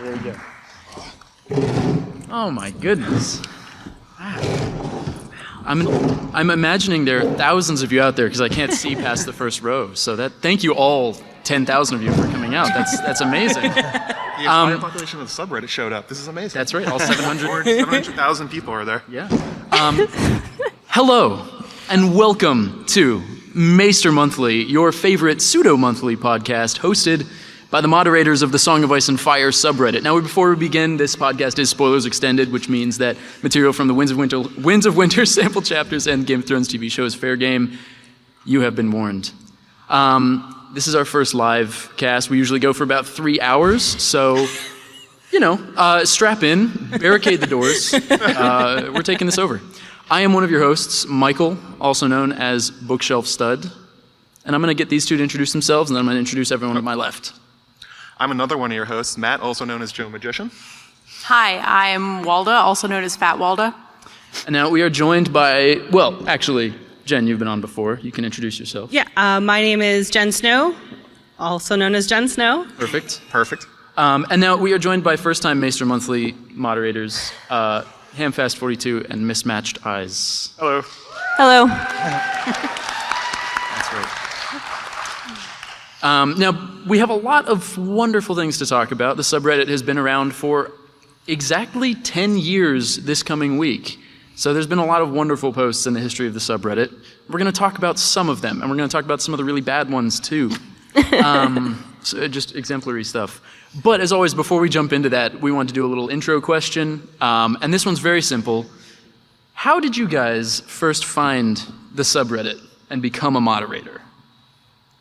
There you go. Oh my goodness. I'm imagining there are thousands of you out there because I can't see past the first row. So thank you all 10,000 of you for coming out. That's amazing. The entire population of the subreddit showed up. This is amazing. That's right. All 700,000 people are there. Yeah. Hello and welcome to Maester Monthly, your favorite pseudo-monthly podcast hosted by the moderators of the Song of Ice and Fire subreddit. Now, before we begin, this podcast is spoilers extended, which means that material from the Winds of Winter sample chapters and Game of Thrones TV show is fair game. You have been warned. This is our first live cast. We usually go for about 3 hours, so, strap in, barricade the doors. We're taking this over. I am one of your hosts, Michael, also known as Bookshelfstud, and I'm going to get these two to introduce themselves, and then I'm going to introduce everyone at my left. I'm another one of your hosts, Matt, also known as JoeMagician. Hi, I'm Walda, also known as Fat Walda. And now we are joined by, actually, Jen, you've been on before. You can introduce yourself. Yeah, my name is Jen Snow, also known as Jen Snow. Perfect. And now we are joined by first-time Maester Monthly moderators, Hamfast42 and MissMatchedEyes. Hello. Hello. That's right. Now, we have a lot of wonderful things to talk about. The subreddit has been around for exactly 10 years this coming week. So there's been a lot of wonderful posts in the history of the subreddit. We're going to talk about some of them, and we're going to talk about some of the really bad ones, too. So just exemplary stuff. But as always, before we jump into that, we want to do a little intro question. And this one's very simple. How did you guys first find the subreddit and become a moderator?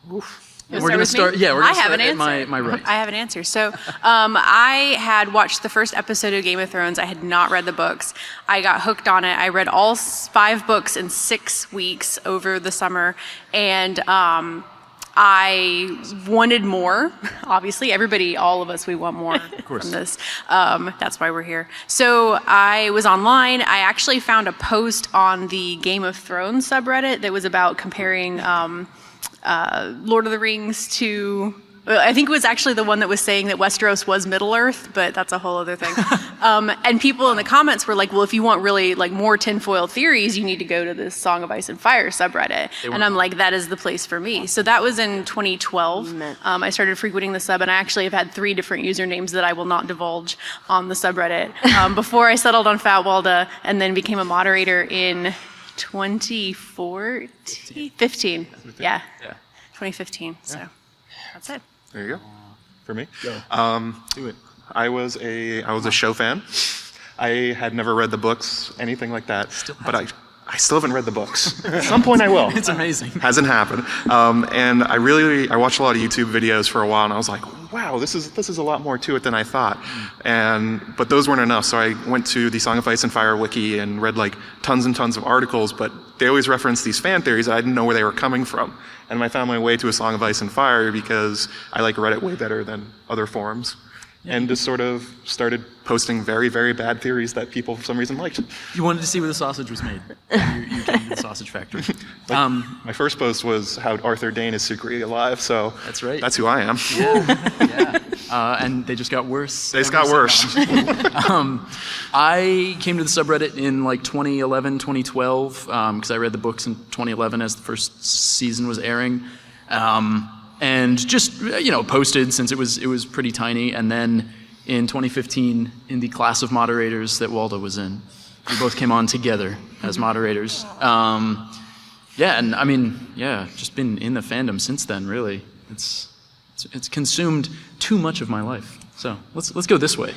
Oof. We're going to start. Yeah, we're going to start at my right. I have an answer. So I had watched the first episode of Game of Thrones. I had not read the books. I got hooked on it. I read all 5 books in 6 weeks over the summer, and I wanted more. Obviously, all of us, we want more from this. That's why we're here. So I was online. I actually found a post on the Game of Thrones subreddit that was about comparing Lord of the Rings to, I think it was actually the one that was saying that Westeros was Middle-earth, but that's a whole other thing. And people in the comments were like, well, if you want really more tinfoil theories, you need to go to this Song of Ice and Fire subreddit. And I'm like, that is the place for me. So that was in 2012. I started frequenting the sub, and I actually have had 3 different usernames that I will not divulge on the subreddit before I settled on Fat Walda and then became a moderator in 2015. Yeah. 2015. So that's it. There you go. For me. Go. Do it. I was a show fan. I had never read the books, anything like that. But I still haven't read the books. At some point I will. It's amazing. Hasn't happened. And I watched a lot of YouTube videos for a while, and I was like, wow, this is a lot more to it than I thought. But those weren't enough, so I went to the Song of Ice and Fire wiki and read tons and tons of articles, but they always referenced these fan theories. I didn't know where they were coming from. And I found my way to a Song of Ice and Fire because I like Reddit way better than other forums. Yeah. And just sort of started posting very, very bad theories that people for some reason liked. You wanted to see where the sausage was made. You came to the sausage factory. My first post was how Arthur Dayne is secretly alive, so that's right. That's who I am. Yeah. And they just got worse. They just got worse. I came to the subreddit in 2011, 2012, because I read the books in 2011 as the first season was airing. And just, posted since it was pretty tiny. And then in 2015, in the class of moderators that Walda was in, we both came on together as moderators. Just been in the fandom since then, really. It's consumed too much of my life. So let's go this way.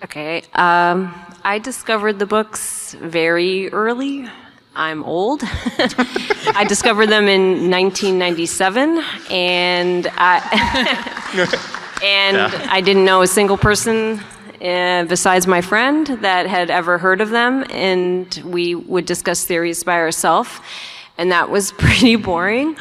Okay. I discovered the books very early. I'm old. I discovered them in 1997, and I didn't know a single person besides my friend that had ever heard of them, and we would discuss theories by ourselves, and that was pretty boring.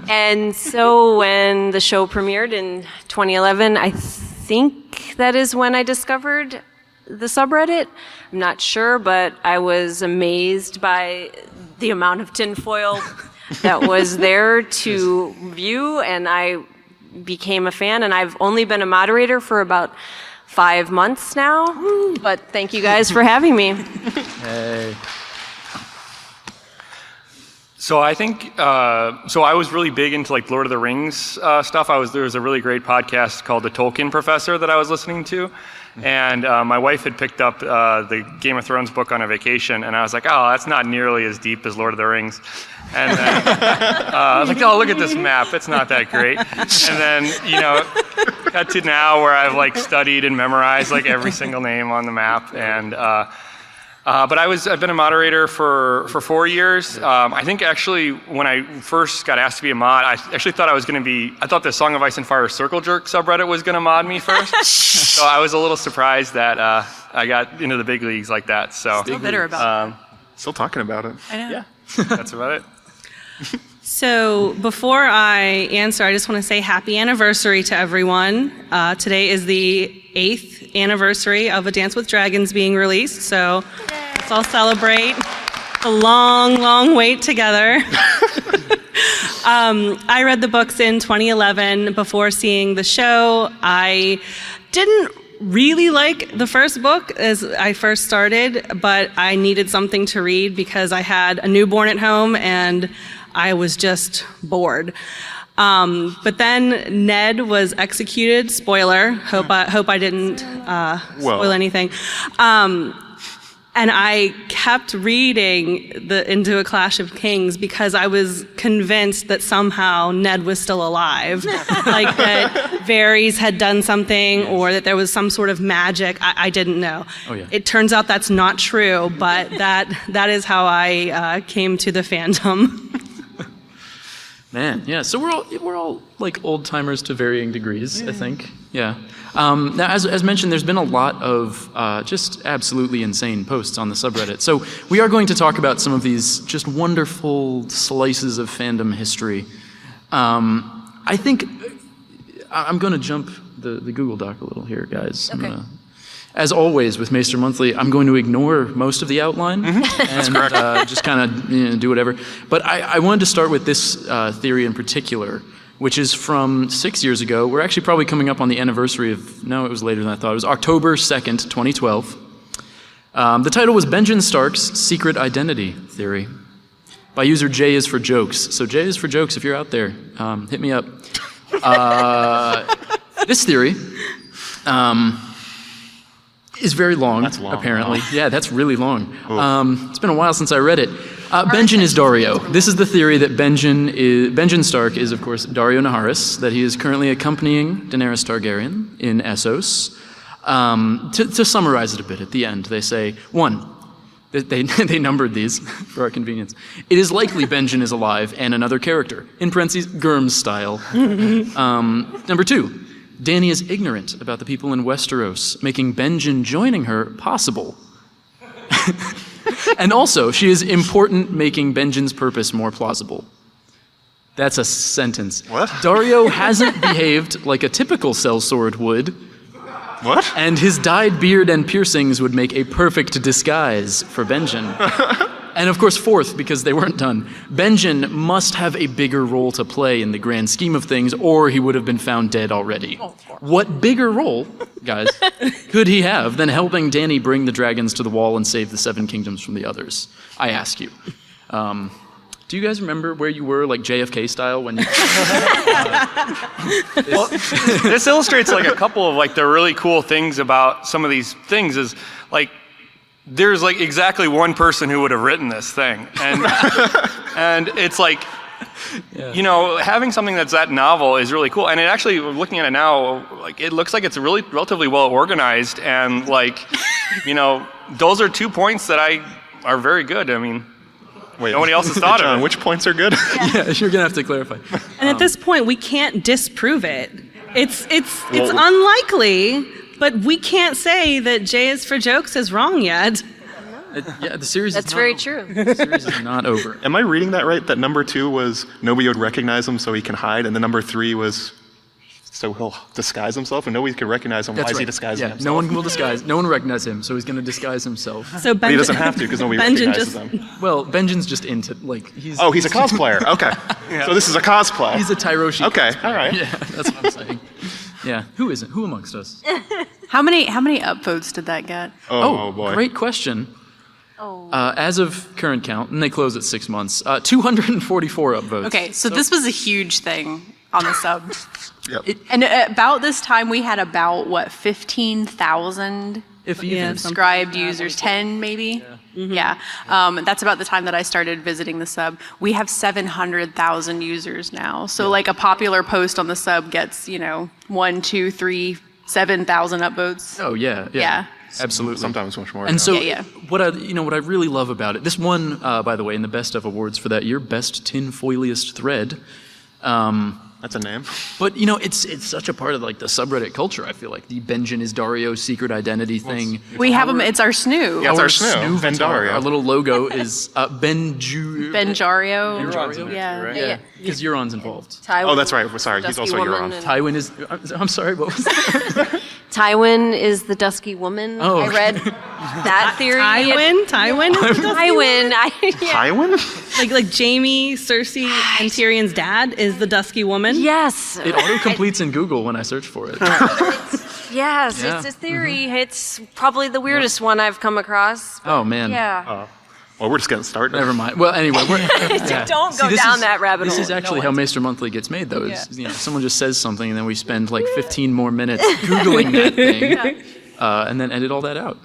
And so when the show premiered in 2011, I think that is when I discovered the subreddit. I'm not sure, but I was amazed by the amount of tinfoil that was there to view, and I became a fan, and I've only been a moderator for about 5 months now. But thank you guys for having me. Hey. So I think, so I was really big into like Lord of the Rings stuff. There was a really great podcast called The Tolkien Professor that I was listening to. And my wife had picked up the Game of Thrones book on a vacation, and I was like, oh, that's not nearly as deep as Lord of the Rings. And then I was like, oh, look at this map. It's not that great. And then, got to now where I've like studied and memorized like every single name on the map. And but I've been a moderator for 4 years. I think actually when I first got asked to be a mod, I actually thought I thought the Song of Ice and Fire Circle Jerk subreddit was going to mod me first. So I was a little surprised that I got into the big leagues like that. So Still bitter about Still talking about it. I know. yeah, that's about it. So before I answer, I just want to say happy anniversary to everyone. Today is the 8th anniversary of A Dance with Dragons being released, so let's all celebrate a long, long wait together. I read the books in 2011 before seeing the show. I didn't really like the first book as I first started, but I needed something to read because I had a newborn at home and I was just bored. But then Ned was executed. Spoiler. Hope I didn't spoil anything. And I kept reading Into a Clash of Kings because I was convinced that somehow Ned was still alive. Like that Varys had done something or that there was some sort of magic. I didn't know. Oh, yeah. It turns out that's not true, but that is how I came to the fandom. Man, yeah. So we're all like old timers to varying degrees, I think. Yeah. Now, as mentioned, there's been a lot of just absolutely insane posts on the subreddit. So we are going to talk about some of these just wonderful slices of fandom history. I think I'm going to jump the Google Doc a little here, guys. Okay. As always with Maester Monthly, I'm going to ignore most of the outline and just kind of do whatever. But I wanted to start with this theory in particular, which is from 6 years ago. We're actually probably coming up on the anniversary of, no, it was later than I thought. It was October 2nd, 2012. The title was Benjin Stark's Secret Identity Theory by user J is for Jokes. So J is for Jokes, if you're out there, hit me up. This theory is very long, That's long. apparently. Yeah, that's really long. It's been a while since I read it. Benjin Is Daurio. This is the theory that Benjin Stark is, of course, Daario Naharis, that he is currently accompanying Daenerys Targaryen in Essos. To summarize it a bit, at the end, they say, 1, they numbered these for our convenience. It is likely Benjin is alive and another character, in parentheses, Gurm's style. Number 2, Dany is ignorant about the people in Westeros, making Benjin joining her possible. And also, she is important, making Benjin's purpose more plausible. That's a sentence. What? Daario hasn't behaved like a typical sellsword would, What? and his dyed beard and piercings would make a perfect disguise for Benjin. And of course, 4th, because they weren't done, Benjin must have a bigger role to play in the grand scheme of things, or he would have been found dead already. What bigger role, guys, could he have than helping Dany bring the dragons to the wall and save the 7 kingdoms from the others? I ask you. Do you guys remember where you were, like JFK style, when you... Well, this illustrates like a couple of like the really cool things about some of these things is like there's like exactly one person who would have written this thing, and it's like having something that's that novel is really cool. And it actually, looking at it now, like it looks like it's really relatively well organized, and like those are 2 points that are very good. I mean. Wait, nobody else has thought John, of it. which points are good? Yeah, you're going to have to clarify. And at this point, we can't disprove it. It's unlikely, but we can't say that J is for Jokes is wrong yet. Yeah, the series That's is very not, true. The series is not over. Am I reading that right? That number 2 was nobody would recognize him, so he can hide, and the number 3 was so he'll disguise himself, and nobody can recognize him. That's Why is he right. disguising himself? No one will disguise. No one will recognize him, so he's going to disguise himself. So But he doesn't have to because nobody Benjin recognizes just- him. Well, Benjin's just into he's. Oh, he's a cosplayer. Okay. So this is a cosplay. He's a Tyroshi. Okay, all right. Yeah, that's what I'm saying. Yeah. Who isn't? Who amongst us? How many upvotes did that get? Oh, boy. Great question. As of current count, and they close at 6 months, 244 upvotes. Okay, so this was a huge thing on the sub. Yep. And about this time, we had about, 15,000 If even. subscribed users, 10 maybe? Yeah. That's about the time that I started visiting the sub. We have 700,000 users now. So like a popular post on the sub gets, 1, 2, 3, 7,000 upvotes. Oh, yeah. Yeah. Absolutely. Sometimes much more. And so, Yeah. what I really love about it, this won, by the way, in the Best of Awards for that year, Best Tinfoiliest Thread. That's a name. But it's such a part of like the subreddit culture. I feel like the Benjin Is Daurio secret identity thing. We have them, it's our snoo. Yeah, it's our snoo. Our little logo is Benjario. Benjario. Yeah. Yeah, because Euron's involved. Oh, that's right. Sorry, he's Dusky also woman Euron. and- Tywin is. I'm sorry. What was that? Tywin is the dusky woman. Oh, I okay. read that theory. Tywin? Tywin? Tywin. Tywin? Like Jamie, Cersei, and Tyrion's dad is the dusky woman? Yes. It auto completes in Google when I search for it. Yes, Yeah. it's a theory. It's probably the weirdest one I've come across. Oh man. Yeah. Well, we're just getting started. Never mind. Well, anyway, Don't go this down is- that rabbit hole. This is actually how Maester Monthly gets made, though. Is, someone just says something, and then we spend like 15 more minutes googling that thing, and then edit all that out.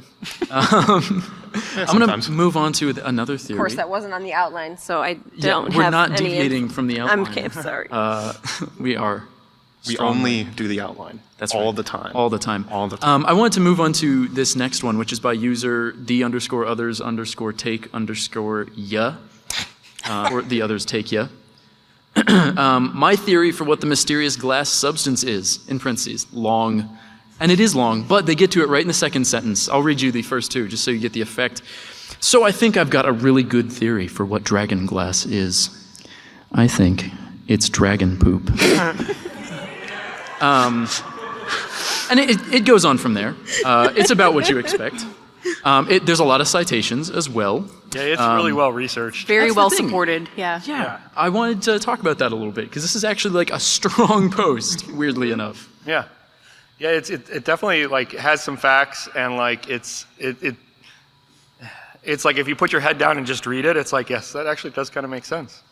I'm going to move on to another theory. Of course, that wasn't on the outline, so I don't have we're not any deviating from the outline. I'm sorry. We are. We strongly. only do the outline. That's all right. the time. All the time. All the time. I wanted to move on to this next one, which is by user the_others_take_ya, or the others take ya. My theory for what the mysterious glass substance is, in parentheses, long. And it is long, but they get to it right in the second sentence. I'll read you the first two, just so you get the effect. So I think I've got a really good theory for what dragon glass is. I think it's dragon poop. And it goes on from there. It's about what you expect. There's a lot of citations as well. Yeah, it's really well researched. Very That's the well thing. supported. Yeah. Yeah, I wanted to talk about that a little bit because this is actually like a strong post, weirdly enough. Yeah, it definitely like has some facts, and like it's like if you put your head down and just read it, it's like, yes, that actually does kind of make sense.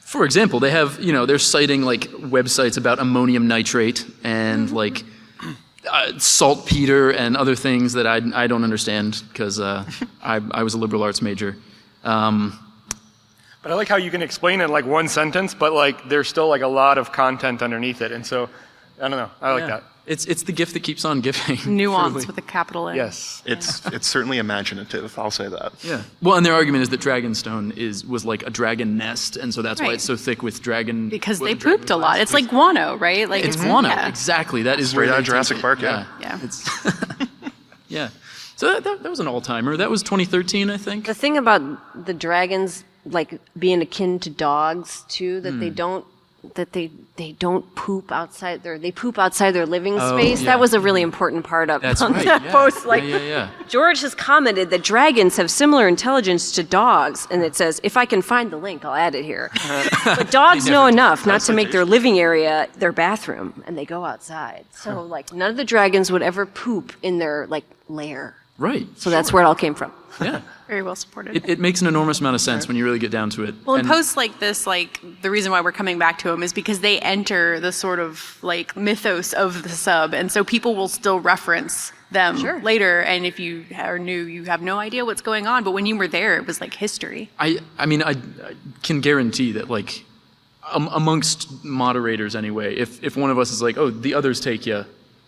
For example, they have, they're citing like websites about ammonium nitrate and like saltpeter and other things that I don't understand because I was a liberal arts major. But I like how you can explain it in like one sentence, but like there's still like a lot of content underneath it, and so I don't know. I like that. It's the gift that keeps on giving. Nuance truly. with a capital N. Yes. It's certainly imaginative. I'll say that. Yeah. Well, and their argument is that Dragonstone was like a dragon nest, and so that's why Right. it's so thick with dragon. Because with they the dragon pooped a lot. glass. It's like guano, right? Like It's guano. Yeah. Exactly. That is Straight where out they of Jurassic take Park, it. yeah. Yeah. It's yeah. So that was an all-timer. That was 2013, I think. The thing about the dragons, like being akin to dogs too, that they don't poop outside they poop outside their living space. yeah. That was a really important part of That's on right. that Yeah. post. Like Yeah. George has commented that dragons have similar intelligence to dogs, and it says, if I can find the link, I'll add it here. But dogs know enough not to make their living area their bathroom, and they go outside. So like none of the dragons would ever poop in their like lair. Right. So that's where it all came from. Yeah. Very well supported. It makes an enormous amount of sense when you really get down to it. Well, in And- posts like this, like the reason why we're coming back to them is because they enter the sort of like mythos of the sub, and so people will still reference them later. And if you are new, you have no idea what's going on. But when you were there, it was like history. I mean, I can guarantee that, like, amongst moderators anyway, if one of us is like, oh, the others take ya,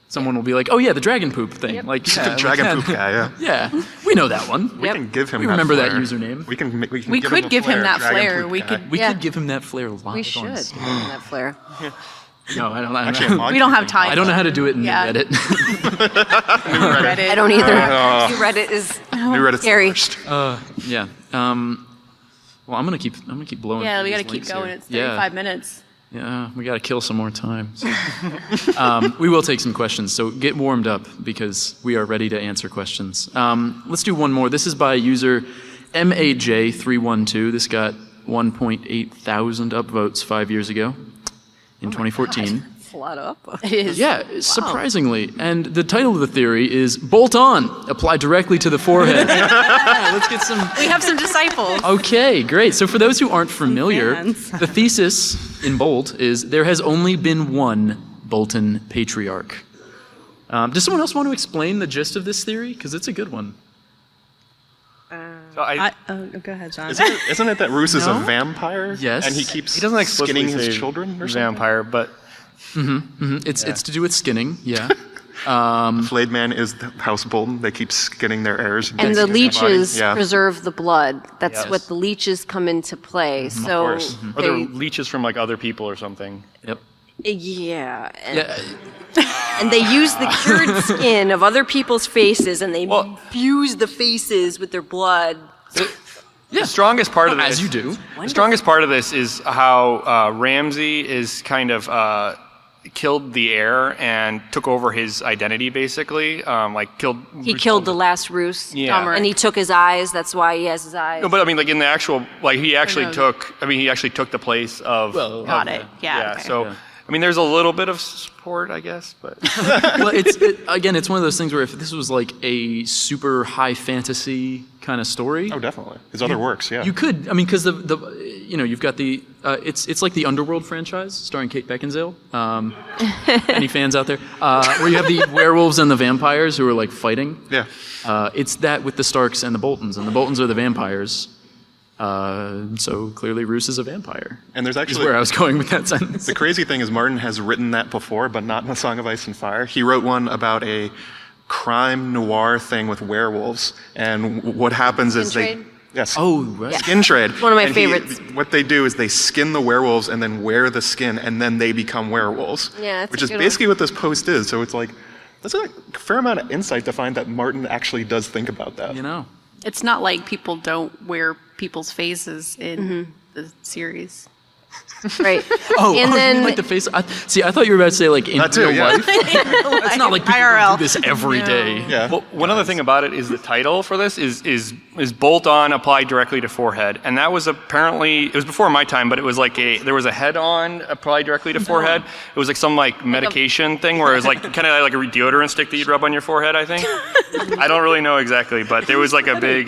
someone will be like, oh yeah, the dragon poop thing. Like, The dragon poop guy, yeah. Yeah, we know that one. We can give him We that remember that flair. username. We can We give could him give him that dragon flair. poop We guy. could. We Yeah. could give him that flair live. We should on give stage. them that flair. No, I don't. Actually, a mod We don't can have do time. I don't know how to do it in Yeah. Reddit. Reddit. I don't either. Reddit is that. New Reddit's scary. first. Yeah. Well, I'm gonna keep blowing. Yeah, through we got to these keep links going. here. It's 35 minutes. Yeah, we got to kill some more time. So. We will take some questions, so get warmed up because we are ready to answer questions. Let's do one more. This is by user MAJ312. This got 1.8 thousand upvotes 5 years ago in 2014. a lot up. It is. Yeah, surprisingly. And the title of the theory is Bolt On, apply directly to the forehead. Yeah, let's get some... We have some disciples. Okay, great. So for those who aren't familiar, fans. the thesis in Bolt is there has only been one Bolton patriarch. Does someone else want to explain the gist of this theory? Because it's a good one. So Go ahead, John. Isn't it that Roose is a No? vampire? Yes. And he keeps he doesn't explicitly skinning his say children or something? vampire, but It's to do with skinning, yeah. Flayed Man is the House Bolton. They keep skinning their heirs. And the leeches Yeah. preserve the blood. That's Yes. what the leeches come into play. So course. or they're leeches from like other people or something. Yep. yeah, and, Yeah, and they use the cured skin of other people's faces, and they fuse the faces with their blood. The strongest part of this, as you do. The strongest part of this is how Ramsay is kind of killed the heir and took over his identity, basically. He killed the last Roose. Yeah. And he took his eyes. That's why he has his eyes. No, but I mean, like in the actual, like he actually no. took the place of. Got it. Yeah. Okay. So, I mean, there's a little bit of support, I guess, but. Well, again, it's one of those things where if this was like a super high fantasy kind of story, Oh, definitely. His other works, yeah. you could. I mean, because you've got the it's like the Underworld franchise starring Kate Beckinsale. Any fans out there? Where you have the werewolves and the vampires who are like fighting. Yeah. It's that with the Starks and the Boltons are the vampires. So clearly Roose is a vampire. And there's Is actually where I was going with that sentence. the crazy thing is Martin has written that before, but not in The Song of Ice and Fire. He wrote one about a crime noir thing with werewolves, and what happens is Skin trade? Yes. Oh, right. Skin trade. One of my And favorites. What they do is they skin the werewolves and then wear the skin, and then they become werewolves. Yeah, that's which a is good basically what this post is. So it's like that's a fair amount of insight to find that Martin actually does think about that. You know. It's not like people don't wear people's faces in the series. Right. Oh, and you then mean like the face. I thought you were about to say like in That too, real yeah. life. It's not like people IRL. do this every day. Yeah. Well, one other thing about it is the title for this is bolt on, applied directly to forehead, and that was apparently, it was before my time, but it was like there was a head on applied directly to forehead. It was like some like medication thing where it was like kind of like a deodorant stick that you'd rub on your forehead, I think. I don't really know exactly, but there was like a big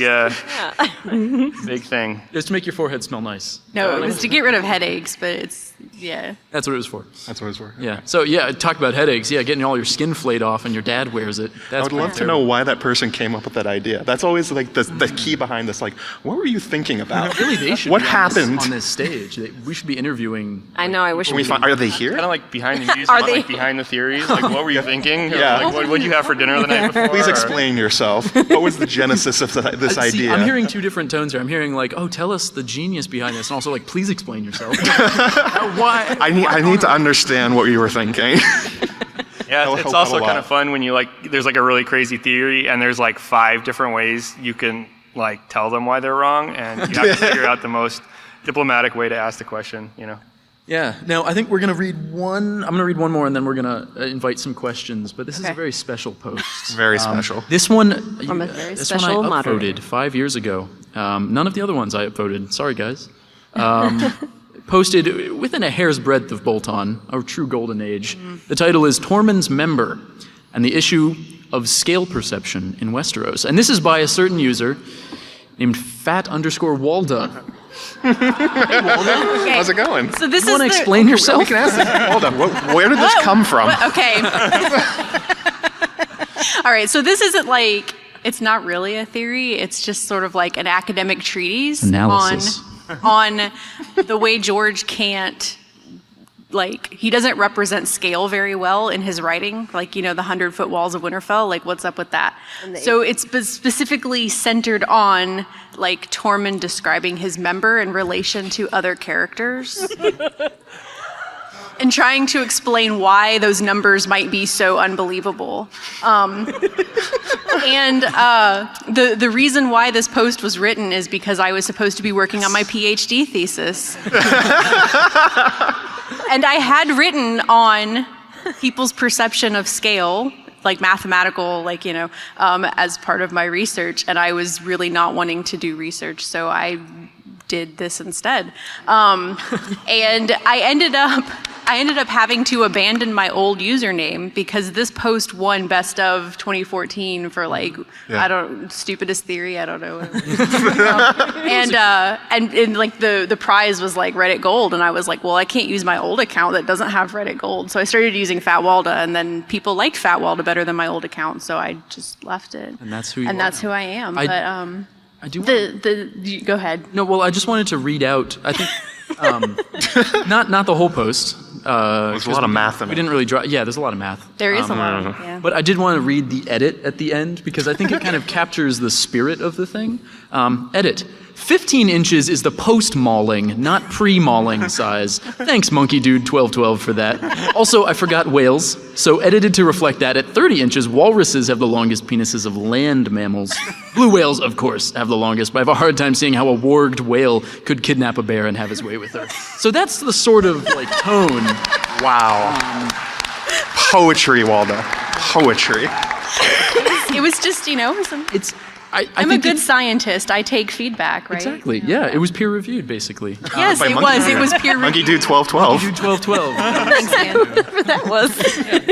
big thing. Just to make your forehead smell nice. No, it was to get rid of headaches, but it's, yeah. That's what it was for. That's what it's for. Yeah. So yeah, talk about headaches. Yeah, getting all your skin flayed off and your dad wears it. I would love to know why that person came up with that idea. That's always like the key behind this. Like, what were you thinking about? Really, they should What be happened? on this stage. We should be interviewing. I know. I wish we. Are they here? Kind of like behind the news, Are like they- behind the theories. Like, what were you thinking? Or, Yeah. Like, what did you have for dinner the night before? Please or- explain yourself. What was the genesis of this See, idea? I'm hearing two different tones here. I'm hearing like, oh, tell us the genius behind this, and also like, please explain yourself. Why? I need to understand what you were thinking. Yeah, That'll it's help also out a kind lot. of fun when you like, there's like a really crazy theory and there's like 5 different ways you can like tell them why they're wrong, and you have to figure out the most diplomatic way to ask the question, you know? Yeah. Now I think we're gonna read one. I'm gonna read one more, and then we're gonna invite some questions. But this is a Okay. very special post. Very special. This one, From a very this one special I upvoted moderator. 5 years ago. None of the other ones I upvoted. Sorry, guys. Posted within a hair's breadth of Bolton, a true golden age. The title is Tormund's Member, and the issue of scale perception in Westeros. And this is by a certain user named Fat_Walda. Okay. How's it going? So this You want to is the, explain yourself? We can ask that. Hold on. Where did this come from? Okay. All right. So this isn't like, it's not really a theory. It's just sort of like an academic treatise Analysis. on the way George can't, like, he doesn't represent scale very well in his writing. Like, you know, the 100-foot walls of Winterfell, like, what's up with that? So it's specifically centered on, like, Tormund describing his member in relation to other characters. And trying to explain why those numbers might be so unbelievable. And the reason why this post was written is because I was supposed to be working on my PhD thesis. And I had written on people's perception of scale, like mathematical, like, you know, as part of my research. And I was really not wanting to do research. So I did this instead. And I ended up having to abandon my old username because this post won Best of 2014 for stupidest theory, I don't know. and like the prize was like Reddit Gold, and I was like, well, I can't use my old account that doesn't have Reddit Gold. So I started using Fat Walda, and then people liked Fat Walda better than my old account, so I just left it. And that's who you are. And that's who I am. I do. Go ahead. No, well, I just wanted to read out. I think not the whole post. There's a lot of math in it. We didn't really draw. Yeah, there's a lot of math. There is a lot. Yeah. But I did want to read the edit at the end because I think it kind of captures the spirit of the thing. Edit. 15 inches is the post-mauling, not pre-mauling size. Thanks, Monkey Dude 1212 for that. Also, I forgot whales, so edited to reflect that. At 30 inches, walruses have the longest penises of land mammals. Blue whales, of course, have the longest, but I have a hard time seeing how a warged whale could kidnap a bear and have his way with her. So that's the sort of like tone. Wow. Poetry, Walda. Poetry. It was just, It's. I'm a good scientist. I take feedback, right? Exactly. Yeah, it was peer reviewed, basically. Yes, it was. It was peer Monkey reviewed. Dude 1212. Dude 1212. Thanks, man. Whatever that was.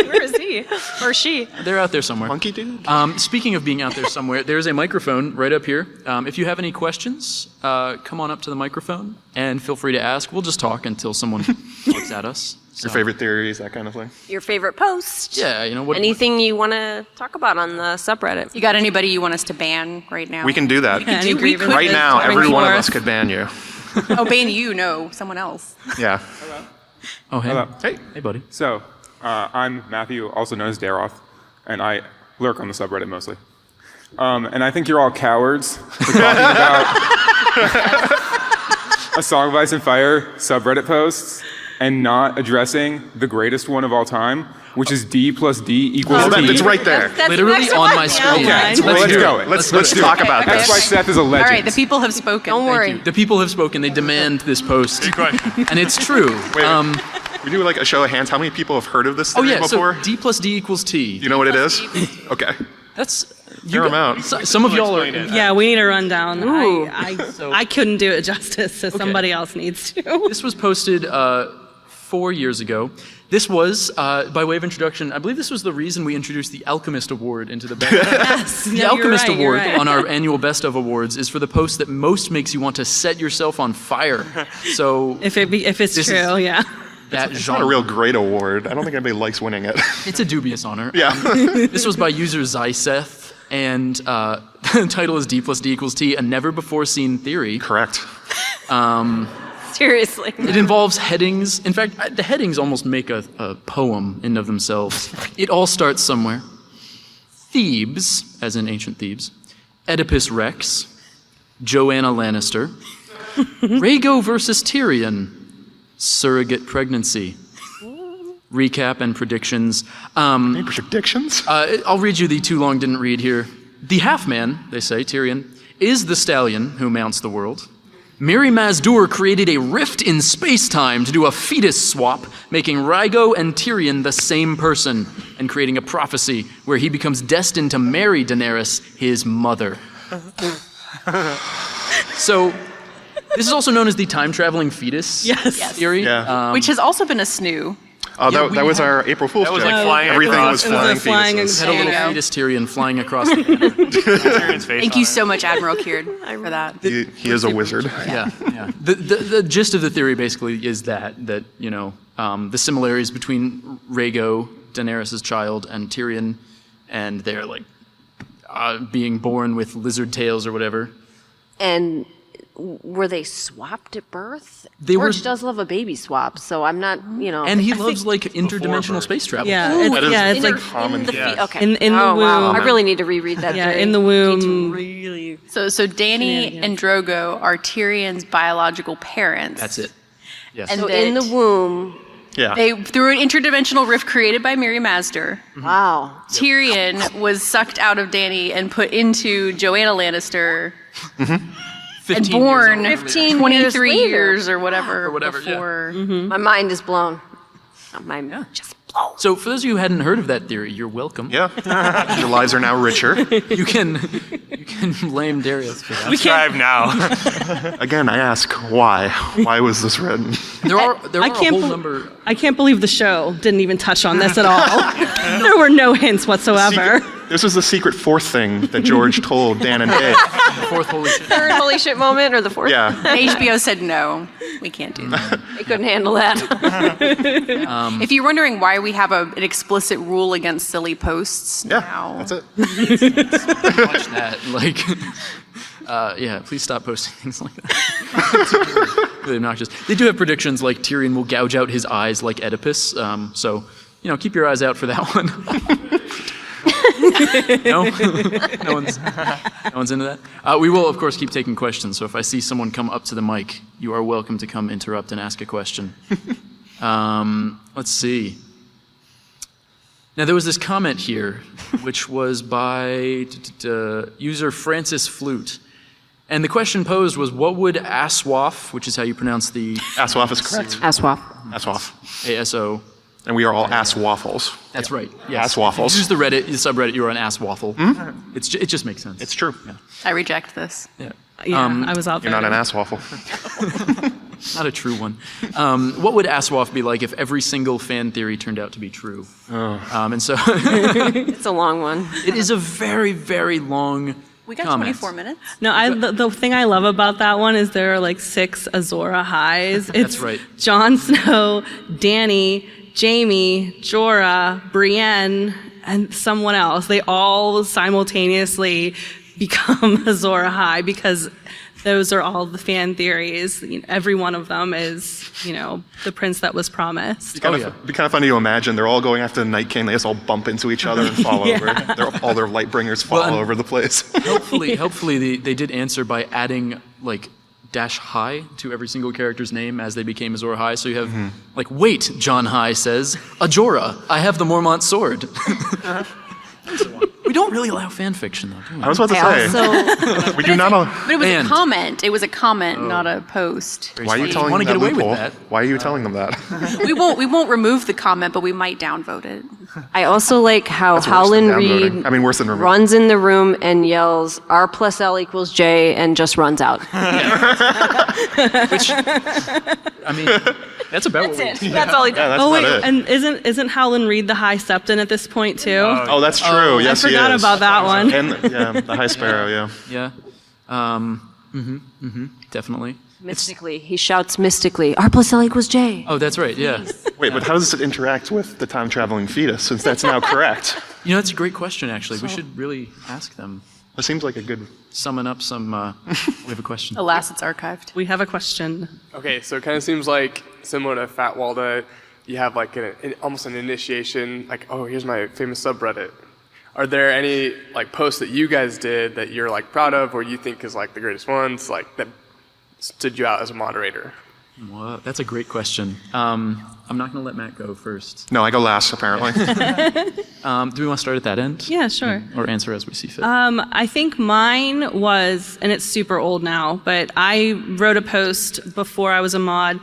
Where is he? Or she? They're out there somewhere. Monkey Dude? Speaking of being out there somewhere, there's a microphone right up here. If you have any questions, come on up to the microphone and feel free to ask. We'll just talk until someone looks at us. Your favorite theories, that kind of thing? Your favorite post? Yeah, what? Anything you want to talk about on the subreddit? You got anybody you want us to ban right now? We can do that. We could. Right now, Bring every one of forth. us could ban you. Oh, ban you? No, someone else. Yeah. Oh, hey. Hello. Hey, buddy. So, I'm Matthew, also known as Daroth, and I lurk on the subreddit mostly. And I think you're all cowards for talking about A Song of Ice and Fire subreddit posts and not addressing the greatest one of all time, which is D plus D equals Oh, T. it's right there. That's Literally next on one. my screen. Okay, Let's well, let's do go. it. Let's talk about That's why this. Seth is a legend. All right, the people have spoken. Don't worry. The people have spoken. They demand this post. And it's true. Wait, we do like a show of hands. How many people have heard of this Oh, theory yeah, before? so D plus D equals T. You know what it is? Okay. That's... Fair amount. Some of y'all are... Yeah, we need a rundown. Ooh. I couldn't do it justice, so somebody else needs to. This was posted 4 years ago. This was, by way of introduction, I believe this was the reason we introduced the Alchemist Award into the best. Yes, The Alchemist Award on our annual Best of Awards is for the post that most makes you want to set yourself on fire. So If it's This true, is- yeah. that It's not a genre, real great award. I don't think anybody likes winning it. it's a dubious honor. Yeah. This was by user Zyseth, and the title is D plus D equals T, a never-before-seen theory. Correct. Seriously. It involves headings. In fact, the headings almost make a poem in of themselves. It all starts somewhere. Thebes, as in ancient Thebes, Oedipus Rex, Joanna Lannister, Rhaego versus Tyrion, surrogate pregnancy, recap and predictions. Any predictions? I'll read you the too long didn't read here. The half-man, they say, Tyrion, is the stallion who mounts the world. Mirri Maz Duur created a rift in space-time to do a fetus swap, making Rhaego and Tyrion the same person, and creating a prophecy where he becomes destined to marry Daenerys, his mother. So, this is also known as the time-traveling fetus theory. Yeah. Which has also been a snoo. Oh, Yeah, that was our April Fool's That was joke. like flying Everything across was the- flying It was a flying fetuses. Had a little There you go. fetus Tyrion flying across the banner. Thank you so much, Admiral Kieran, for that. He is a wizard. Yeah. The gist of the theory basically is that the similarities between Rhaego, Daenerys' child, and Tyrion, and their being born with lizard tails or whatever. And were they swapped at birth? They were- George does love a baby swap, so I'm not, And he loves interdimensional space travel. Yeah, Ooh, it's like common. in the Yeah. okay. In the oh, wow. womb. I really need to reread that. yeah, theory. in the womb. Really. So Dany and Drogo are Tyrion's biological parents. That's it. Yes. And So that in the womb. Yeah. they, through an interdimensional rift created by Mirri Maz Duur, Wow. Tyrion was sucked out of Dany and put into Joanna Lannister 15 and born years old. 15 23 years later. years or whatever, Or whatever, yeah. before. My mind is blown. My just So for those of you who hadn't heard of that theory, you're welcome. Yeah. Your lives are now richer. You can blame Darius for that. Subscribe now. Again, I ask, why? Why was this written? There are a whole number. I can't believe the show didn't even touch on this at all. There were no hints whatsoever. This was the secret fourth thing that George told Dan and Dave. The fourth holy shit. Third holy shit moment or the fourth? Yeah. HBO said no, we can't do that. They couldn't handle that. If you're wondering why we have an explicit rule against silly posts Yeah, now, that's it. Watch that. Like, yeah, please stop posting things like that. Really obnoxious. They do have predictions like Tyrion will gouge out his eyes like Oedipus. So, keep your eyes out for that one. No? No one's into that? We will, of course, keep taking questions. So if I see someone come up to the mic, you are welcome to come interrupt and ask a question. Let's see. Now, there was this comment here, which was by user Francis Flute. And the question posed was, what would Aswaf, which is how you pronounce the... Aswaf is correct. Aswaf. Aswaf. A-S-O. And we are all ass waffles. That's right. Yes. Ass waffles. Use the subreddit, you're an ass waffle. It just makes sense. It's true. Yeah. I reject this. Yeah. Yeah, I was out You're there. not an ass waffle. Not a true one. What would Aswaf be like if every single fan theory turned out to be true? And so It's a long one. it is a very, very long We got comment. 24 minutes. No, the thing I love about that one is there are like 6 Azshara highs. It's right. Jon Snow, Dany, Jaime, Jorah, Brienne, and someone else. They all simultaneously become Azshara High because those are all the fan theories. Every one of them is, the prince that was promised. It'd be kind of funny to imagine. They're all going after the Night King. They just all bump into each other and fall over. All their light bringers fall all over the place. Hopefully they did answer by adding like dash high to every single character's name as they became Azor High. So you have like, wait, John High says, Ajora, I have the Mormont sword. We don't really allow fan fiction though, do we? I was about to say. We do not. But it was And- a comment. It was a comment, not a post. Why are you telling wanna them that get away with loophole? that. Why are you telling them that? We won't remove the comment, but we might downvote it. I also like how That's worse than Howland downvoting. Reed I mean, worse than removing. runs in the room and yells R+L=J and just runs out. Which, I mean, that's about what we do. That's all he Yeah, does. that's Oh wait, about it. and isn't Howland Reed the High Septon at this point too? Oh, that's true. Yes, I he forgot is. about that one. And the High Sparrow. Yeah. Yeah. Definitely. Mystically, he shouts mystically, R+L=J. Oh, that's right. Yeah. Wait, but how does it interact with the time-traveling fetus? Since that's now correct. That's a great question. Actually, we should really ask them. That seems like a good. Summon up some. We have a question. Alas, it's archived. We have a question. Okay, so it kind of seems like similar to Fat Walda, you have like almost an initiation, like, oh, here's my famous subreddit. Are there any like posts that you guys did that you're like proud of or you think is like the greatest ones, like that stood you out as a moderator? Well, that's a great question. I'm not going to let Matt go first. No, I go last apparently. Do we want to start at that end? Yeah, sure. Or answer as we see fit? I think mine was, and it's super old now, but I wrote a post before I was a mod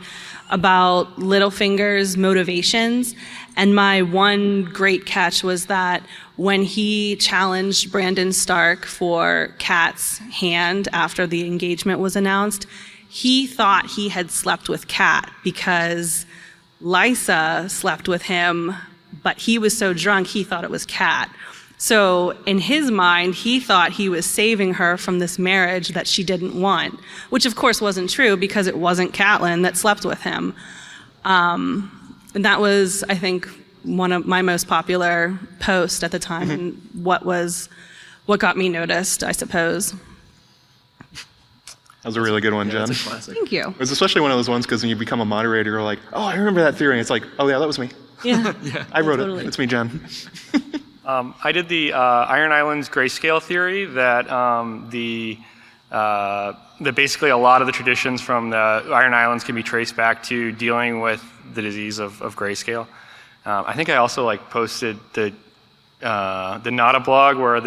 about Littlefinger's motivations. And my one great catch was that when he challenged Brandon Stark for Kat's hand after the engagement was announced, he thought he had slept with Kat because Lysa slept with him, but he was so drunk he thought it was Kat. So in his mind, he thought he was saving her from this marriage that she didn't want, which of course wasn't true because it wasn't Catelyn that slept with him. And that was, I think, one of my most popular posts at the time, and what got me noticed, I suppose. That was a really good one, Jen. That's a classic. Thank you. It was especially one of those ones because when you become a moderator, you're like, oh, I remember that theory. And it's like, oh yeah, that was me. Yeah. I wrote Totally. it. It's me, Jen. I did the Iron Islands Greyscale theory that that basically a lot of the traditions from the Iron Islands can be traced back to dealing with the disease of grayscale. I think I also posted the Nada blog where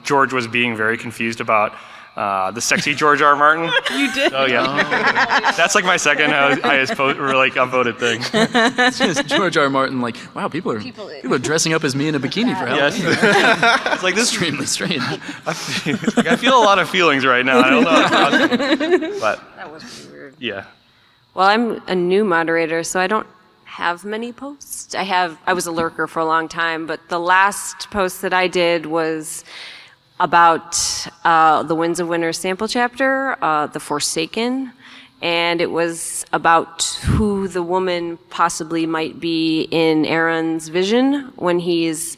George was being very confused about the sexy George R. R. Martin. You did? Oh yeah, that's like my second highest upvoted thing. It's just George R. R. Martin, like, wow, people are dressing up as me in a bikini for Halloween. Yes. It's like this. Extremely strange. I feel a lot of feelings right now. I don't know, but That was pretty weird. yeah. Well, I'm a new moderator, so I don't have many posts. I was a lurker for a long time, but the last post that I did was about the Winds of Winter sample chapter, The Forsaken, and it was about who the woman possibly might be in Aaron's vision when he's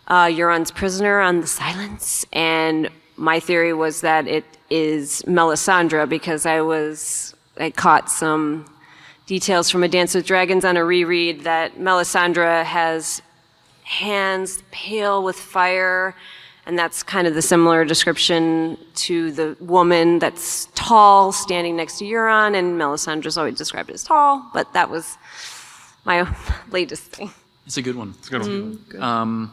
Euron's prisoner on the Silence. And my theory was that it is Melisandre, because I caught some details from A Dance with Dragons on a reread that Melisandre has hands pale with fire, and that's kind of the similar description to the woman that's tall standing next to Euron, and Melisandre's always described as tall, but that was my latest thing. It's a good one. It's a good one.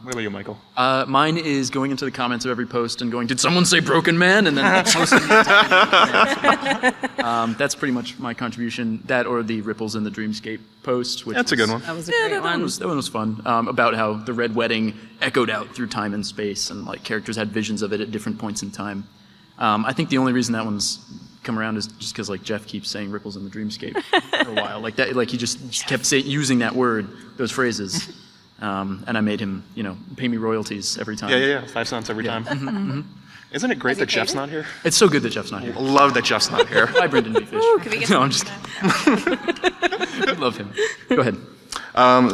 What about you, Michael? Mine is going into the comments of every post and going, did someone say broken man? And then posting the entire That's pretty much my contribution. That or the Ripples in the Dreamscape post. Which That's a good one. That was a great one. That one was fun. About how the Red Wedding echoed out through time and space, and like characters had visions of it at different points in time. I think the only reason that one's come around is just because like Jeff keeps saying Ripples in the Dreamscape for a while. Like that, like he just kept using that word, those phrases. And I made him, pay me royalties every time. Yeah. 5 cents every time. Isn't it great that Jeff's not here? It's so good that Jeff's not here. Love that Jeff's not here. Hi, Brendan B. Fish. Can we get No, I'm just kidding. I love him. Go ahead.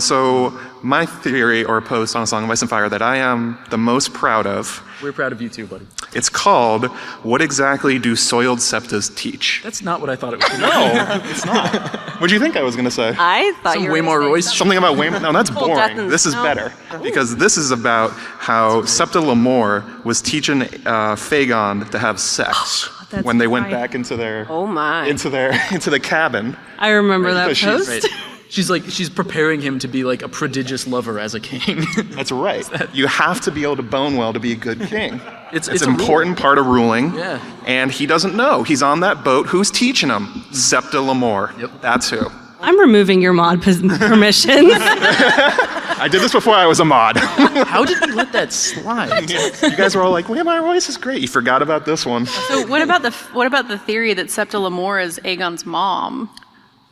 So my theory or post on A Song of Ice and Fire that I am the most proud of, We're proud of you too, buddy. it's called What Exactly Do Soiled Septas Teach? That's not what I thought it was. No, it's not. What do you think I was going to say? I thought Some you were Waymar gonna say Royce. Something about Wayne? No, that's Full boring. death This is no. better. Because this is about how Septa Lemore was teaching Fagon to have sex That's when they went right. back into their Oh my. into the cabin. I remember that Because she's- post. She's preparing him to be like a prodigious lover as a king. That's right. You have to be able to bone well to be a good king. It's It's a an rule. important part of ruling. Yeah. And he doesn't know. He's on that boat. Who's teaching him? Septa Lemore. Yep. That's who. I'm removing your mod permissions. I did this before I was a mod. How did you let that slide? You guys were all like, "Wait, my voice is great." You forgot about this one. So what about the theory that Septa Lemore is Aegon's mom?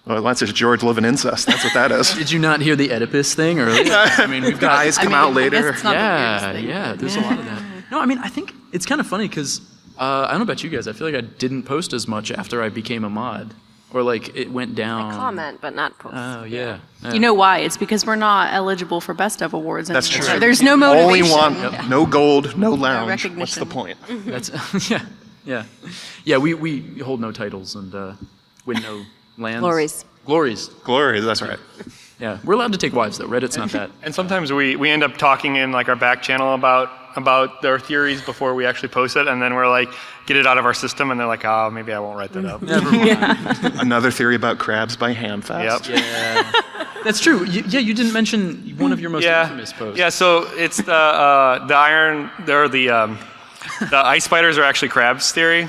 Well, that's just George living incest. That's what that is. Did you not hear the Oedipus thing earlier? I mean, we've got Guys come out I guess later. it's not the weirdest thing. Yeah, there's a lot of that. No, I mean, I think it's kind of funny because I don't know about you guys. I feel like I didn't post as much after I became a mod, or like it went down. Comment, but not post. Oh yeah. You know why? It's because we're not eligible for Best of awards That's anymore. true. There's no Only motivation. one, no gold, no lounge. recognition. What's the point? That's yeah. We hold no titles and win no lands. Glories. Glory, that's right. Yeah, we're allowed to take wives though. Reddit's not that. And sometimes we end up talking in like our back channel about their theories before we actually post it, and then we're like, get it out of our system, and they're like, oh, maybe I won't write that up. Never mind. Another theory about crabs by Hamfast. Yep. Yeah, that's true. You didn't mention one of your most infamous posts. Yeah, so it's the iron, or the ice spiders are actually crabs theory,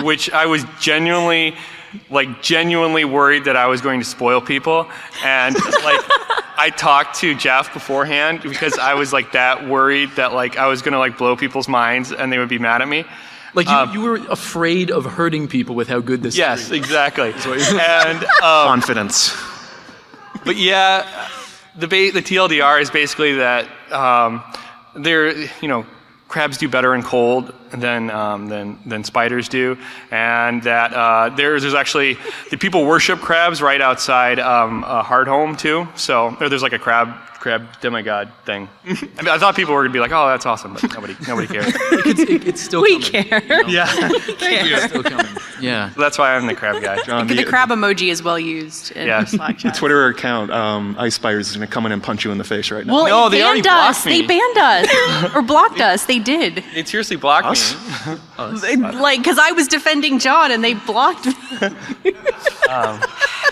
which I was genuinely worried that I was going to spoil people, and like I talked to Jeff beforehand because I was like that worried that like I was gonna like blow people's minds and they would be mad at me. Like you were afraid of hurting people with how good this. Yes, theory exactly. And Confidence. but yeah, the TLDR is basically that crabs do better in cold than spiders do, and that there's actually the people worship crabs right outside Hardhome too. So there's like a crab demigod thing. I mean, I thought people were gonna be like, "Oh, that's awesome," but nobody cares. It's still We coming. care. Yeah, It's still coming. Yeah. so that's why I'm the crab guy. John, The crab emoji is well used in Yeah. Slack the chat. Twitter account, Ice Spiders, is going to come in and punch you in the face right now. Well, No, it they already banned us. blocked me. They banned us or blocked us. They did. It seriously blocked Us? me. Like, because I was defending John and they blocked me.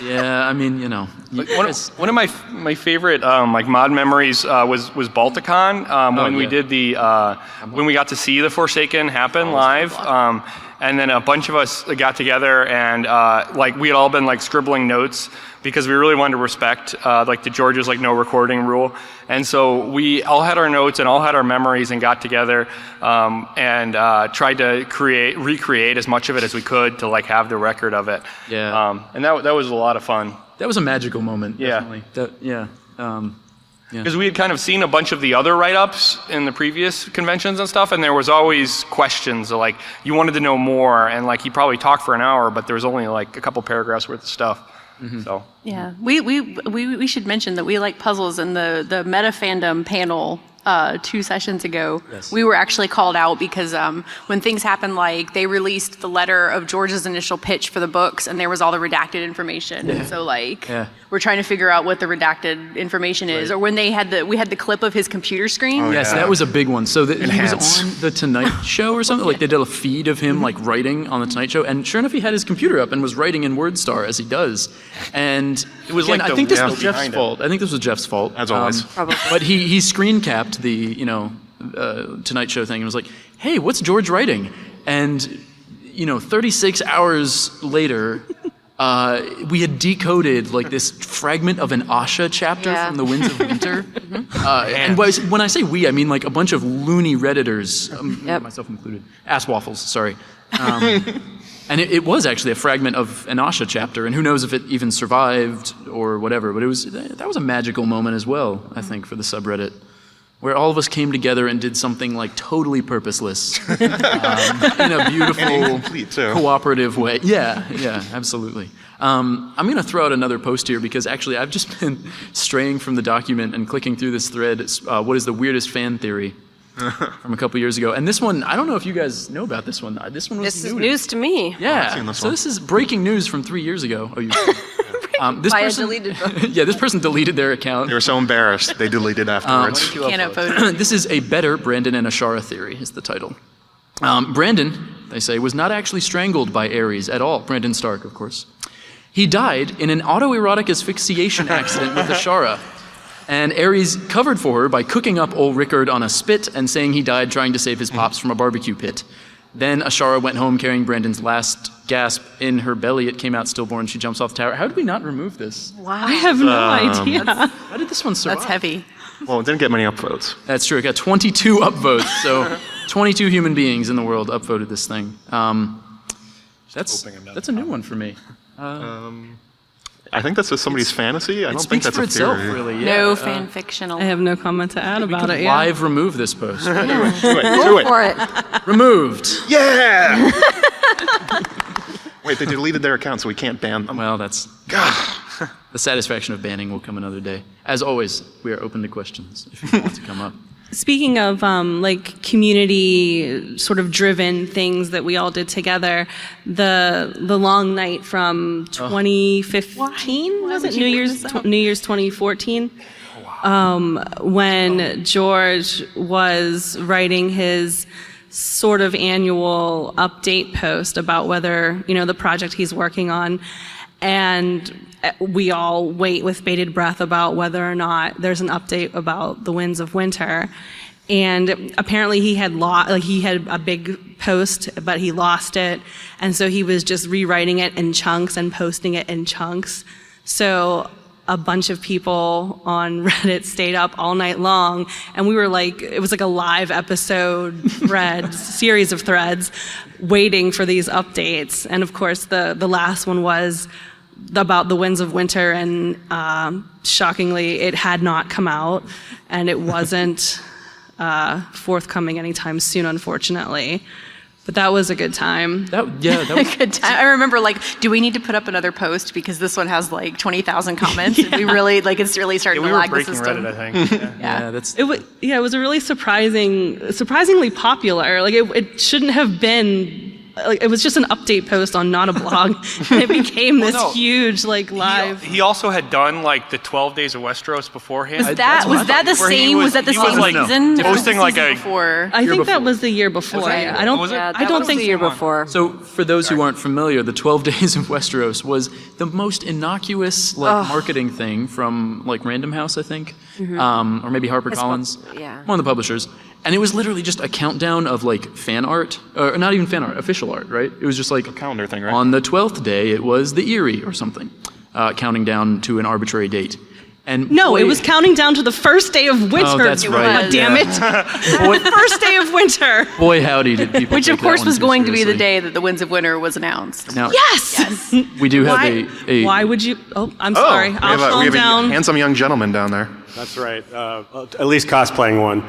Yeah. I mean, One of my favorite like mod memories was Balticon when we did the when we got to see the Forsaken happen live. And then a bunch of us got together and like we had all been like scribbling notes because we really wanted to respect like the George's like no recording rule. And so we all had our notes and all had our memories and got together and tried to recreate as much of it as we could to like have the record of it. Yeah. And that was a lot of fun. That was a magical moment. Yeah. Definitely. Because we had kind of seen a bunch of the other write-ups in the previous conventions and stuff, and there was always questions, like you wanted to know more, and like he probably talked for an hour, but there was only like a couple paragraphs worth of stuff. Mm-hmm. So yeah, we should mention that we like puzzles, and the meta fandom panel 2 sessions ago, we were actually called out because when things happened, like they released the letter of George's initial pitch for the books, and there was all the redacted information. And so like we're trying to figure out what the redacted information is, or when we had the clip of his computer screen. Yes, that was a big one. So he was on the Tonight Show or something. Like they did a feed of him like writing on the Tonight Show, and sure enough, he had his computer up and was writing in WordStar as he does. And it was like I think this was Jeff's fault. I think this was Jeff's fault, as always. Probably. But he screen capped the Tonight Show thing and was like, "Hey, what's George writing?" And 36 hours later, we had decoded like this fragment of an Asha chapter from the Winds of Winter. And when I say we, I mean like a bunch of loony Redditors, myself included, ass waffles. Sorry. And it was actually a fragment of an Asha chapter, and who knows if it even survived or whatever. But that was a magical moment as well, I think, for the subreddit, where all of us came together and did something like totally purposeless in a beautiful, cooperative way. Yeah, absolutely. I'm going to throw out another post here because actually I've just been straying from the document and clicking through this thread. What is the weirdest fan theory? From a couple years ago. And this one, I don't know if you guys know about this one. This one was This is news to me. Yeah. This is breaking news from 3 years ago. This person, deleted book. Yeah, this person deleted their account. They were so embarrassed, they deleted afterwards. Can't upvote. This is a better Brandon and Azshara theory, is the title. Brandon, they say, was not actually strangled by Ares at all. Brandon Stark, of course. He died in an autoerotic asphyxiation accident with Azshara. And Ares covered for her by cooking up old Rickard on a spit and saying he died trying to save his pops from a barbecue pit. Then Azshara went home carrying Brandon's last gasp in her belly. It came out stillborn. She jumps off the tower. How did we not remove this? Wow. I have no idea. How did this one survive? That's heavy. Well, it didn't get many upvotes. That's true. It got 22 upvotes. So 22 human beings in the world upvoted this thing. That's a new one for me. I think that's just somebody's fantasy. I don't think speaks that's for a itself, theory. really. Yeah. No fan fictional. I have no comment to add We about could it. live remove this post. Anyway, Do it. For it. removed. Yeah! Wait, they deleted their account, so we can't ban them. Well, that's the satisfaction of banning will come another day. As always, we are open to questions if you want to come up. Speaking of like community sort of driven things that we all did together, the long night from 2015 was it New Year's 2014, when George was writing his sort of annual update post about whether the project he's working on, and we all wait with bated breath about whether or not there's an update about the Winds of Winter. And apparently he had a big post, but he lost it. And so he was just rewriting it in chunks and posting it in chunks. So a bunch of people on Reddit stayed up all night long, and we were like, it was like a live episode series of threads waiting for these updates. And of course the last one was about the Winds of Winter, and shockingly, it had not come out, and it wasn't forthcoming anytime soon, unfortunately. But that was a good time. That was Good time. I remember, do we need to put up another post because this one has 20,000 comments? And we really it's really starting we to were lag the breaking system. Reddit, I think. yeah, that's It was a really surprisingly popular. It shouldn't have been like, it was just an update post on not a blog, and it became this huge like live. He also had done like the 12 Days of Westeros beforehand. Was that the same? Was that the same season? Posting like a before. I think that was the year before. that- I don't. was it? Yeah, I don't was think the year before. So, for those who aren't familiar, the 12 Days of Westeros was the most innocuous marketing thing from like Random House, I think, or maybe HarperCollins, one of the publishers. And it was literally just a countdown of like fan art, or not even fan art, official art, right? It was just like A calendar thing, right? on the 12th day, it was the Erie or something, counting down to an arbitrary date. And No, boy, it was counting down to the first day of winter. Oh, that's right. God damn it! The first day of winter. Boy, howdy, did people Which take of course that one was too going to be the seriously. day that the Winds of Winter was announced. Now, Yes. we do have Why- a Why would you? Oh, I'm Oh, sorry. we I'll have, calm we have down. a handsome young gentleman down there. That's right. At least cosplaying one.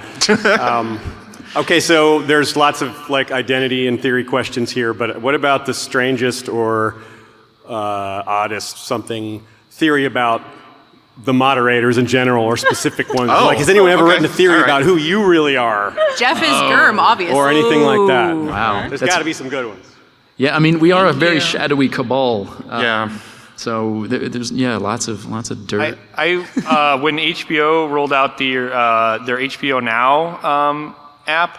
Okay, so there's lots of like identity and theory questions here, but what about the strangest or oddest something theory about the moderators in general or specific ones? Oh, like, has anyone ever okay. written a theory All right. about who you really are Jeff is Gurm, obviously. or anything like that? Wow. There's That's- got to be some good ones. Yeah, I mean, we are a very shadowy cabal. Yeah. So there's lots of dirt. When HBO rolled out their HBO Now app,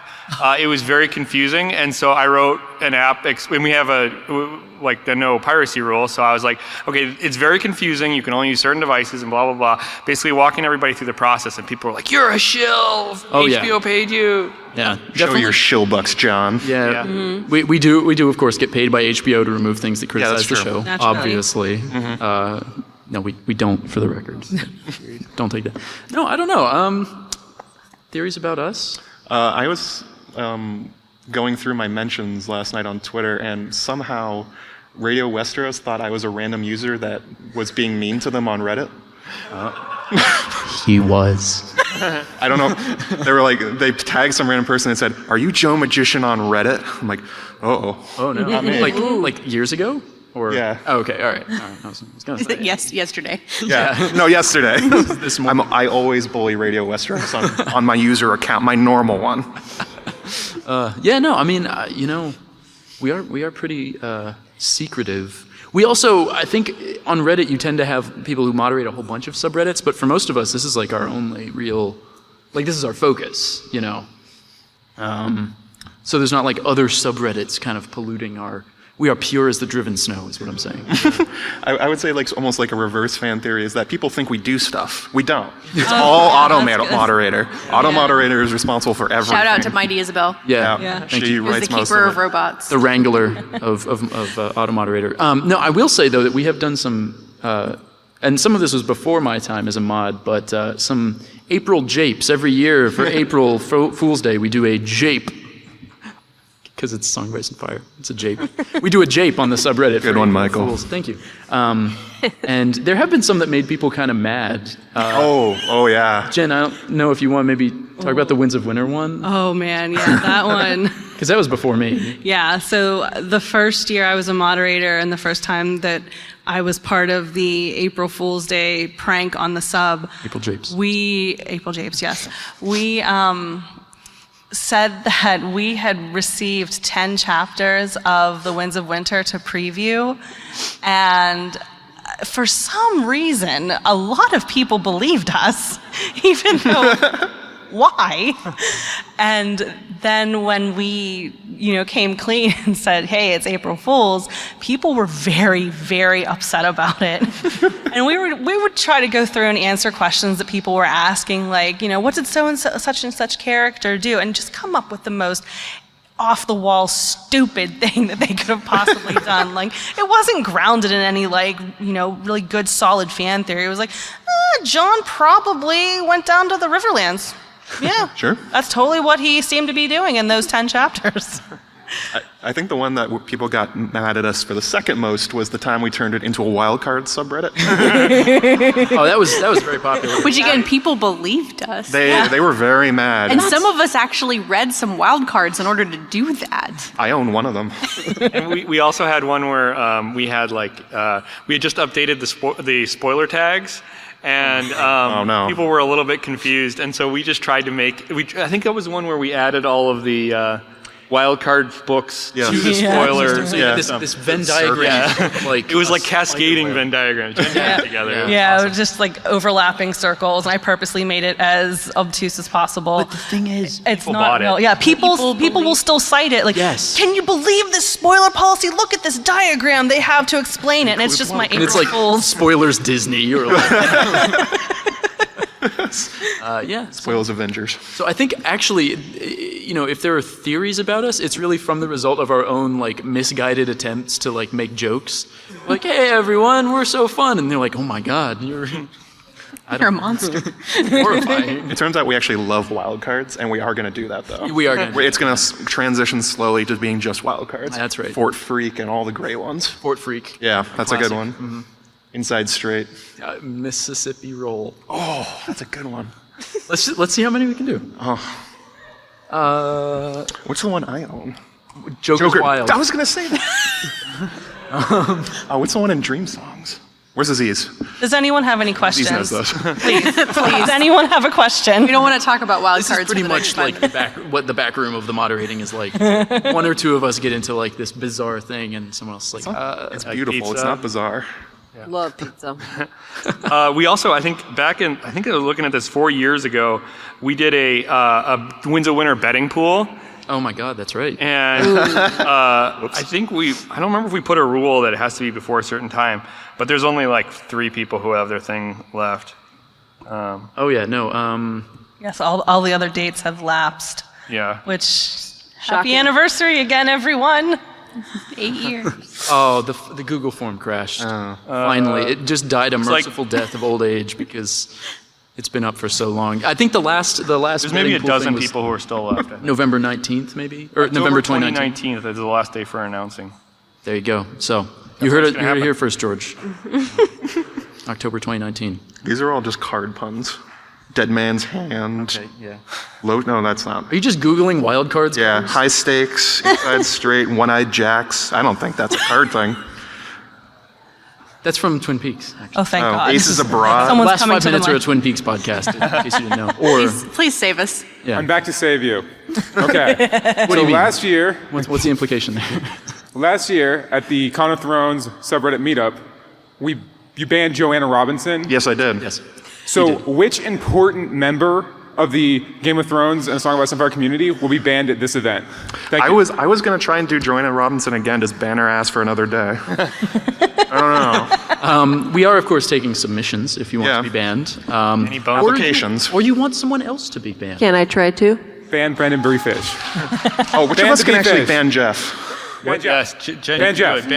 it was very confusing, and so I wrote an app. When we have the no piracy rule, so I was like, okay, it's very confusing. You can only use certain devices, and blah blah blah. Basically, walking everybody through the process, and people were like, "You're a shill. HBO paid you." Yeah, Show your shill bucks, John. Yeah, Yeah. we do of course get paid by HBO to remove things that criticize that's the true. show. Naturally. Obviously, no, we don't. For the record, don't take that. No, I don't know. Theories about us? I was going through my mentions last night on Twitter, and somehow Radio Westeros thought I was a random user that was being mean to them on Reddit. He was. I don't know. They were like, they tagged some random person and said, "Are you JoeMagician on Reddit?" I'm like, "Uh-oh." Oh no! Like years ago? Or Yeah. Oh, okay. All right. I was gonna say. Yes, yesterday. Yeah. No, yesterday. This morning. I always bully Radio Westeros on my user account, my normal one. Yeah, no, I mean, we are pretty secretive. We also, I think, on Reddit you tend to have people who moderate a whole bunch of subreddits, but for most of us, this is like our only real, like this is our focus, So there's not like other subreddits kind of polluting our. We are pure as the driven snow, is what I'm saying. I would say like almost like a reverse fan theory is that people think we do stuff. We don't. It's all moderator. Auto moderator is responsible for everything. Shout out to Mighty Isabel. Yeah. Thank She you. Who's the writes most keeper of of it. robots. The wrangler of auto moderator. No, I will say though that we have done some, and some of this was before my time as a mod, but some April japes every year for April Fool's Day. We do a jape because it's Song of Ice and Fire. It's a jape. We do a jape on the subreddit. Good for one, April Michael. Fools. Thank you. And there have been some that made people kind of mad. Oh yeah. Jen, I don't know if you want to maybe talk about the Winds of Winter one, Oh man, yeah, that one. because that was before me. Yeah, so the first year I was a moderator and the first time that I was part of the April Fool's Day prank on the sub. April japes. April Japes, yes. We said that we had received 10 chapters of The Winds of Winter to preview, and for some reason, a lot of people believed us, even though why? And then when we, came clean and said, hey, it's April Fool's, people were very, very upset about it. And we would try to go through and answer questions that people were asking, like, what did so and such character do? And just come up with the most off-the-wall stupid thing that they could have possibly done. Like, it wasn't grounded in any, really good, solid fan theory. It was like, John probably went down to the Riverlands. Yeah. Sure. That's totally what he seemed to be doing in those 10 chapters. I think the one that people got mad at us for the second most was the time we turned it into a wildcard subreddit. Oh, that was very popular. Which again, people believed us. They were very mad. And some of us actually read some wild cards in order to do that. I own one of them. And we also had one where we had we had just updated the spoiler tags. And people were a little bit confused, and so we just tried to I think that was the one where we added all of the wild card books Yeah. to the Yeah. spoiler. So you had this Venn diagram, like It was like cascading Venn diagrams together. Yeah, it was just like overlapping circles, and I purposely made it as obtuse as possible. But the thing is, It's people not bought it. real. Yeah, people will still cite it. Like, Yes. can you believe this spoiler policy? Look at this diagram. They have to explain it, and it's just my and April it's like Fool's. spoilers Disney. You're like, yeah. Spoils Avengers. So I think actually, if there are theories about us, it's really from the result of our own like misguided attempts to like make jokes. Like, hey everyone, we're so fun, and they're like, oh my god, you're You're a monster. horrifying. It turns out we actually love wild cards, and we are going to do that though. We are going to. It's going to transition slowly to being just wild cards. That's right. Fort Freak and all the great ones. Fort Freak. Yeah, that's a good Classic. one. Inside Straight. Mississippi Roll. Oh, that's a good one. Let's see how many we can do. What's the one I own? Joker's Wild. I was going to say that. What's the one in Dream Songs? Where's Aziz? Does anyone have any questions? Aziz knows those. Please. Does anyone have a question? We don't want to talk about wild This is cards. pretty for the much next like what the back room of the moderating is like. One or two of us get into like this bizarre thing, and someone else is like, It's beautiful. It's pizza. not bizarre. Love pizza. We also, I think I was looking at this 4 years ago, we did a wins a winner betting pool. oh my god, that's right. And I don't remember if we put a rule that it has to be before a certain time, but there's only like 3 people who have their thing left. Oh yeah, no. Yes, all the other dates have lapsed. Yeah. Which, Shocking. happy anniversary again, everyone. 8 years. Oh, the Google form crashed. Finally, it just died a like- merciful death of old age because it's been up for so long. I think the last. There's maybe a betting pool thing dozen was people who are still left. I think. November 19th, maybe, or November 2019. 2019 is the last day for announcing. There you go. So you heard what's it. gonna You heard it happen. here first, George. October 2019. These are all just card puns. Dead Man's Hand. Yeah. No, that's not. Are you just Googling wild cards? Yeah, cards? High Stakes, Inside Straight, One-Eyed Jacks. I don't think that's a card thing. That's from Twin Peaks. Actually. Oh, thank God. Aces Abroad. Someone's Last coming 5 to the minutes are a mic. Twin Peaks podcast, in case you didn't know. Or Please save us. yeah. I'm back to save you. Okay. What do you mean? Last year What's the implication there? at the Con of Thrones subreddit meetup, you banned Joanna Robinson. Yes, I did. Yes. So which important member of the Game of Thrones and Song of Ice and Fire community will be banned at this event? Thank I you. was going to try and do Joanna Robinson again, just ban her ass for another day. I don't know. We are, of course, taking submissions if you want Yeah. to be banned. Any bonus? Applications. Or you want someone else to be banned. Can I try to? Ban Brandon Breefish. Oh, which of Ban us the can actually Beefish. ban Jeff? Ban Jeff. Yes, Jen, Ban you do Jeff. it.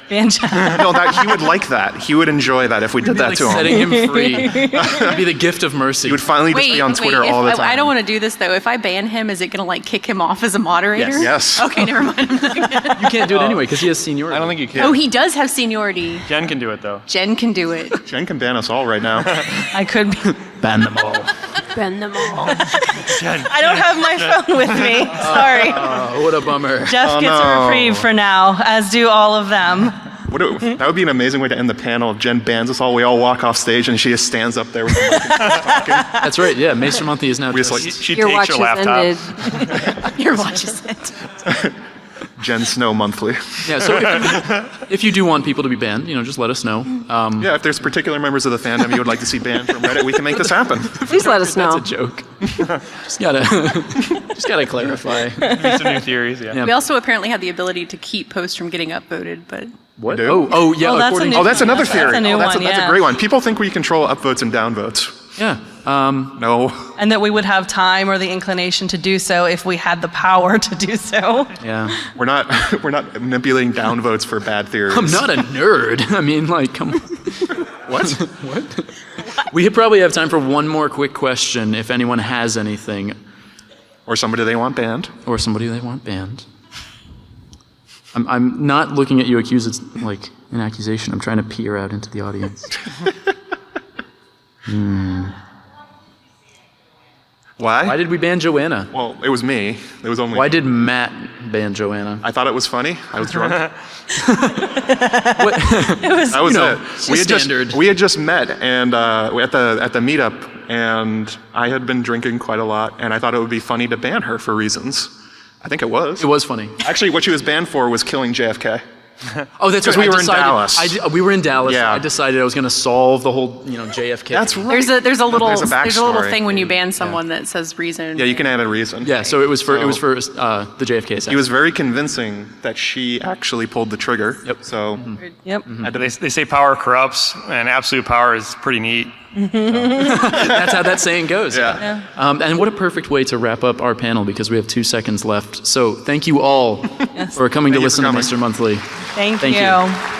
Ban Jeff. No, he would like that. He would enjoy that if we did that Like to him. setting him free. It'd be the gift of mercy. He would finally just be on Twitter all the time. I don't want to do this though. If I ban him, is it going to like kick him off as a moderator? Yes. Okay, never mind. You can't do it anyway because he has seniority. I don't think you can. Oh, he does have seniority. Jen can do it though. Jen can do it. Jen can ban us all right now. I could be. ban them all. Bend them all. I don't have my phone with me. Sorry. Oh, what a bummer. Jeff gets a reprieve for now, as do all of them. That would be an amazing way to end the panel. If Jen bans us all, we all walk off stage, and she just stands up there with the mic and starts talking. That's right. Yeah, Maester Monthly is now We just just like She Your takes watch your has laptop. ended. Your watch is it. Jen Snow Monthly. yeah. So if you do want people to be banned, just let us know. Yeah, if there's particular members of the fandom you would like to see banned from Reddit, we can make this happen. Please let us know. That's a joke. just gotta clarify. Some new theories. Yeah. Yeah. We also apparently have the ability to keep posts from getting upvoted, but What? do? Oh yeah. Oh, that's a according new- to, Oh, that's another theory. a new Oh, that's one, that's yeah. a great one. People think we control upvotes and downvotes. yeah. No. And that we would have time or the inclination to do so if we had the power to do so. Yeah. We're not manipulating downvotes for bad theories. I'm not a nerd. I mean, like, come on. What? What? We probably have time for one more quick question if anyone has anything. Or somebody they want banned. Or somebody they want banned. I'm not looking at you accused it's like an accusation. I'm trying to peer out into the audience. Why? Why did we ban Joanna? Well, it was me. It was only. Why did Matt ban Joanna? I thought it was funny. I was drunk. What? That was it. standard. We had just met and at the meetup, and I had been drinking quite a lot, and I thought it would be funny to ban her for reasons. I think it was. It was funny. Actually, what she was banned for was killing JFK. Oh, that's right. Because we I were in decided- Dallas. we were in Dallas. Yeah. I decided I was going to solve the whole, JFK. That's right. There's a little backstory. thing when you ban someone that says reason. Yeah, you can add a reason. Yeah, so it was for the JFK assassination. He was very convincing that she actually pulled the trigger. Yep. So Yep. They say power corrupts, and absolute power is pretty neat. That's how that saying goes. Yeah. And what a perfect way to wrap up our panel because we have 2 seconds left. So thank you all for coming to you listen for to coming. Maester Monthly. Thank Thank you. you.